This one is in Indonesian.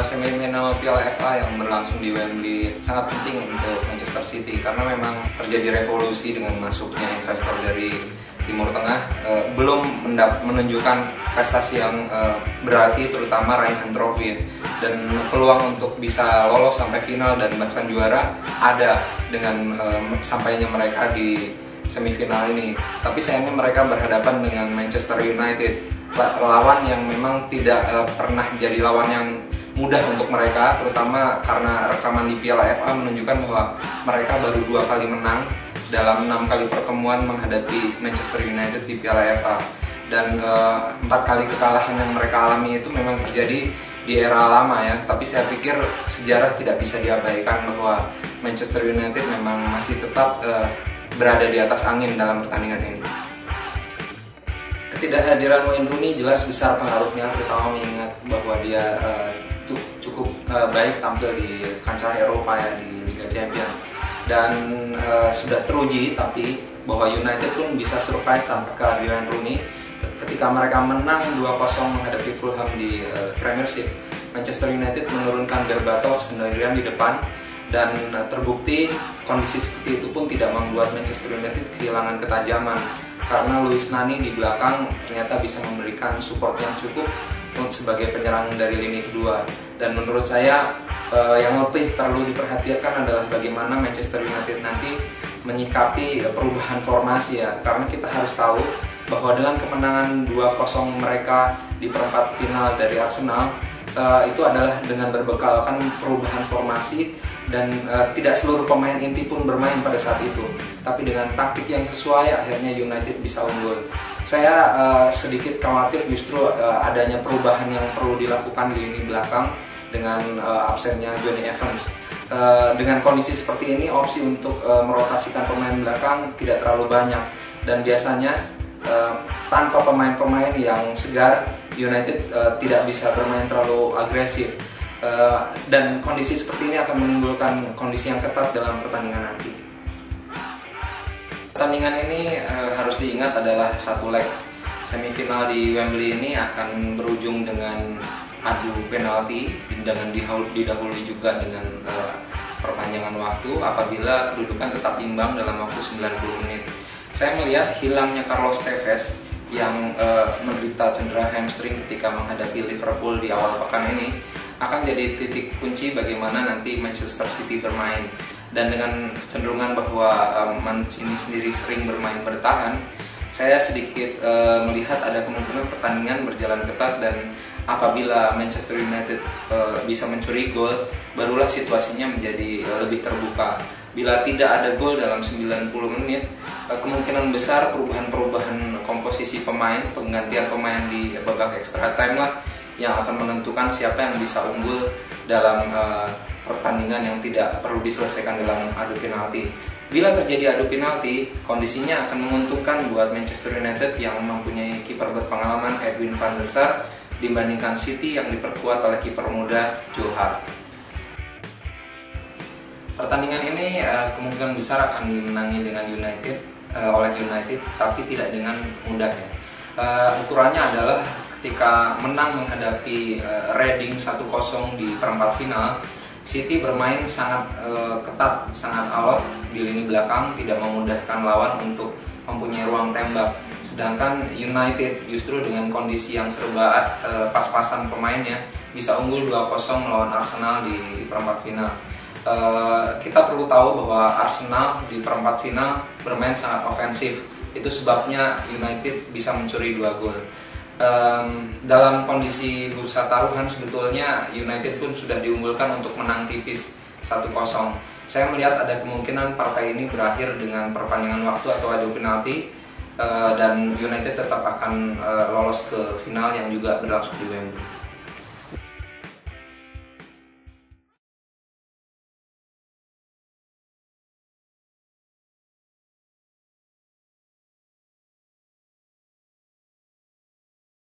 semifinal Piala FA yang berlangsung di Wembley sangat penting untuk Manchester City karena memang terjadi revolusi dengan masuknya investor dari Timur Tengah. Belum menunjukkan prestasi yang berarti, terutama raihan trofi, dan peluang untuk bisa lolos sampai final dan bahkan juara ada dengan sampainya mereka di semifinal ini. Tapi sayangnya mereka berhadapan dengan Manchester United, lawan yang memang tidak pernah jadi lawan yang mudah untuk mereka, terutama karena rekaman di Piala FA menunjukkan bahwa mereka baru 2 kali menang dalam 6 kali pertemuan menghadapi Manchester United di Piala FA, dan 4 kali kekalahan yang mereka alami itu memang terjadi di era lama ya. Tapi saya pikir sejarah tidak bisa diabaikan bahwa Manchester United memang masih tetap berada di atas angin dalam pertandingan ini. Ketidakhadiran Wayne Rooney jelas besar pengaruhnya, terutama mengingat bahwa dia cukup baik tampil di kancah Eropa ya, di Liga Champions, dan sudah teruji tapi bahwa United pun bisa survive tanpa kehadiran Rooney. Ketika mereka menang 2-0 menghadapi Fulham di Premiership, Manchester United menurunkan Berbatov sendirian di depan, dan terbukti kondisi seperti itu pun tidak membuat Manchester United kehilangan ketajaman karena Luis Nani di belakang ternyata bisa memberikan support yang cukup sebagai penyerang dari lini kedua. Dan menurut saya yang lebih perlu diperhatikan adalah bagaimana Manchester United nanti menyikapi perubahan formasi ya, karena kita harus tahu bahwa dengan kemenangan 2-0 mereka di perempat final dari Arsenal, itu adalah dengan berbekalkan perubahan formasi, dan tidak seluruh pemain inti pun bermain pada saat itu, tapi dengan taktik yang sesuai akhirnya United bisa unggul. Saya sedikit khawatir justru adanya perubahan yang perlu dilakukan di lini belakang dengan absennya Jonny Evans. Dengan kondisi seperti ini, opsi untuk merotasikan pemain belakang tidak terlalu banyak, dan biasanya tanpa pemain-pemain yang segar, United tidak bisa bermain terlalu agresif, dan kondisi seperti ini akan menimbulkan kondisi yang ketat dalam pertandingan nanti. Pertandingan ini harus diingat adalah satu leg. Semifinal di Wembley ini akan berujung dengan adu penalti dengan didahului juga dengan perpanjangan waktu apabila kedudukan tetap imbang dalam waktu 90 menit. Saya melihat hilangnya Carlos Tevez yang menderita cedera hamstring ketika menghadapi Liverpool di awal pekan ini akan jadi titik kunci bagaimana nanti Manchester City bermain. Dan dengan kecenderungan bahwa Mancini sendiri sering bermain bertahan, saya sedikit melihat ada kemungkinan pertandingan berjalan ketat, dan apabila Manchester United bisa mencuri gol, barulah situasinya menjadi lebih terbuka. Bila tidak ada gol dalam 90 menit, kemungkinan besar perubahan-perubahan komposisi pemain, penggantian pemain di babak extra time lah yang akan menentukan siapa yang bisa unggul dalam pertandingan yang tidak perlu diselesaikan dalam adu penalti. Bila terjadi adu penalti, kondisinya akan menguntungkan buat Manchester United yang mempunyai kiper berpengalaman Edwin van der Sar dibandingkan City yang diperkuat oleh kiper muda Joe Hart. Pertandingan ini kemungkinan besar akan dimenangi dengan oleh United, tapi tidak dengan mudah ya. Ukurannya adalah ketika menang menghadapi Reading 1-0 di perempat final, City bermain sangat ketat, sangat alot di lini belakang, tidak memudahkan lawan untuk mempunyai ruang tembak. Sedangkan United justru dengan kondisi yang serba pas-pasan pemainnya bisa unggul 2-0 melawan Arsenal di perempat final. Kita perlu tahu bahwa Arsenal di perempat final bermain sangat ofensif. Itu sebabnya United bisa mencuri 2 gol. Dalam kondisi bursa taruhan sebetulnya United pun sudah diunggulkan untuk menang tipis 1-0. Saya melihat ada kemungkinan partai ini berakhir dengan perpanjangan waktu atau adu penalti, dan United tetap akan lolos ke final yang juga berlangsung di Wembley.